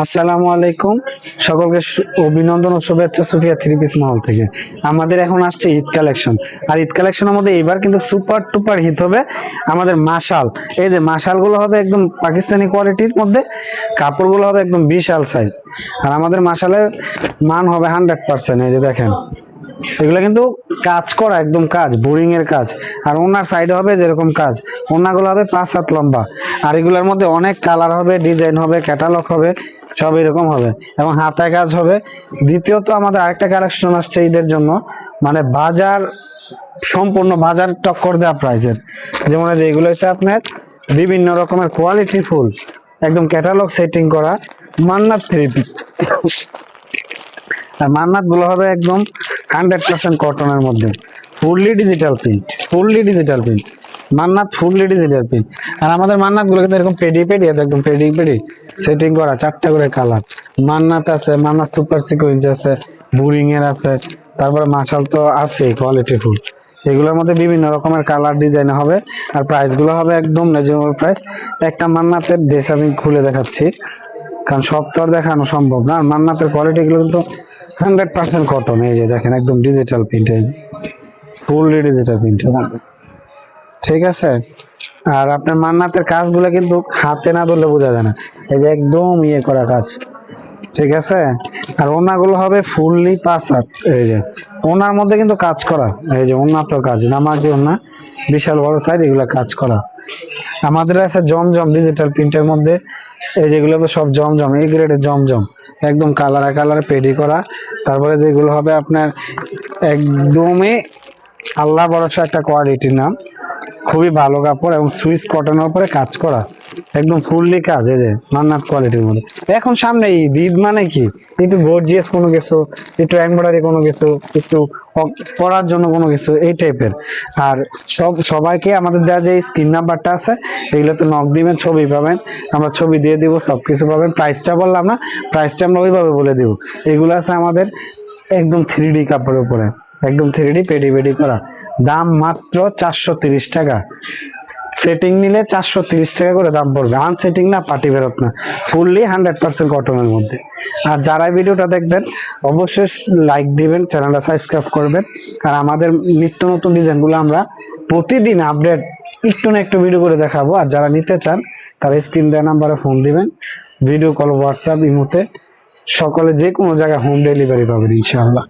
আসসালামু আলাইকুম, সকলকে অভিনন্দন ও শুভেচ্ছা সুফিয়া থ্রি পিস মহল থেকে। আমাদের এখন আসছে ঈদ কালেকশন, আর ঈদ কালেকশনের মধ্যে এবার কিন্তু সুপার টুপার হিট হবে আমাদের মাশাল। এই যে মাশালগুলো হবে একদম পাকিস্তানি কোয়ালিটির মধ্যে, কাপড়গুলো হবে একদম বিশাল সাইজ, আর আমাদের মাশালের মান হবে 100%। এই যে দেখেন, এগুলো কিন্তু কাজ করা, একদম কাজ, বোরিং এর কাজ। আর ওনার সাইডে হবে যেরকম কাজ, ওনাগুলো হবে 5 হাত লম্বা। আর এগুলোর মধ্যে অনেক কালার হবে, ডিজাইন হবে, ক্যাটালগ হবে, সব এরকম হবে এবং হাতায় কাজ হবে। দ্বিতীয়ত আমাদের আরেকটা কালেকশন আসছে ঈদের জন্য, মানে বাজার, সম্পূর্ণ বাজার টক্কর দেওয়া প্রাইসের। যেমন এগুলো হচ্ছে আপনার বিভিন্ন রকমের কোয়ালিটি ফুল, একদম ক্যাটালগ সেটিং করা মান্নাত থ্রি পিস। আর মান্নাত গুলো হবে একদম 100% কটনের মধ্যে, ফুললি ডিজিটাল প্রিন্ট, মান্নাত ফুললি ডিজিটাল প্রিন্ট। আর আমাদের মান্নাত গুলো কিন্তু এরকম পেডি পেডি আছে, একদম পেডি পেডি সেটিং করা, 4টা করে কালার মান্নাত আছে, মান্নাত সুপার সিকোয়েন্স আছে, বুরিং এর আছে, তারপরে মাশাল তো আছে কোয়ালিটি ফুল। এগুলোর মধ্যে বিভিন্ন রকমের কালার ডিজাইন হবে, আর প্রাইস গুলো হবে একদম রিজনেবল প্রাইস। একটা মান্নাতের ড্রেস আমি খুলে দেখাচ্ছি, কারণ সব তো আর দেখানো সম্ভব না। মান্নাতের কোয়ালিটি গুলো কিন্তু 100% কটন। এই যে দেখেন, একদম ডিজিটাল প্রিন্ট, এই ফুললি ডিজিটাল প্রিন্ট, ঠিক আছে। আর আপনার মান্নাতের কাজগুলো কিন্তু হাতে না ধরলে বোঝা যায় না, এই যে একদম করা কাজ, ঠিক আছে। আর ওনাগুলো হবে ফুললি 5 হাত। এই যে ওনার মধ্যে কিন্তু কাজ করা, এই যে ওনার তো কাজ, নামাজি ওনা, বিশাল বড় সাইজ, এগুলো কাজ করা। আমাদের আছে জমজম ডিজিটাল প্রিন্টের মধ্যে, এই যেগুলো সব জমজম, এই গ্রেডের জমজম, একদম কালারে কালারে পেডি করা। তারপরে যেগুলো হবে আপনার একদমই আল্লাহ ভরসা একটা কোয়ালিটির নাম, খুবই ভালো কাপড় এবং সুইস কটনের উপরে কাজ করা, একদম ফুললি কাজ। এই যে মান্নাত কোয়ালিটির মধ্যে। এখন সামনে ঈদ, মানে কি একটু গর্জিয়াস কোনো কিছু, একটু এমব্রয়ডারি কোনো কিছু, একটু পরার জন্য কোনো কিছু, এই টাইপের। আর সবাইকে আমাদের দেওয়া যে স্ক্রিন নাম্বারটা আছে, এগুলোতে নক দিবেন, ছবি পাবেন, আমরা ছবি দিয়ে দিব, সবকিছু পাবেন। প্রাইসটা বললাম না, প্রাইসটা আমরা ওইভাবে বলে দিব। এগুলো আছে আমাদের একদম 3D কাপড়ের উপরে, একদম 3D পেডি পেডি করা, দাম মাত্র 430 টাকা। সেটিং নিলে 430 টাকা করে দাম পড়বে, আনসেটিং না, পার্টি ফেরত না, ফুললি 100% কটনের মধ্যে। আর যারা ভিডিওটা দেখবেন অবশ্যই লাইক দিবেন, চ্যানেলটা সাবস্ক্রাইব করবেন। আর আমাদের নিত্য নতুন ডিজাইনগুলো আমরা প্রতিদিন আপডেট একটু না একটু ভিডিও করে দেখাবো। আর যারা নিতে চান তারা স্ক্রিন দেওয়া নাম্বারে ফোন দিবেন, ভিডিও কল, হোয়াটসঅ্যাপ, ইমোতে, সকলে যে কোনো জায়গায় হোম ডেলিভারি পাবেন ইনশাআল্লাহ।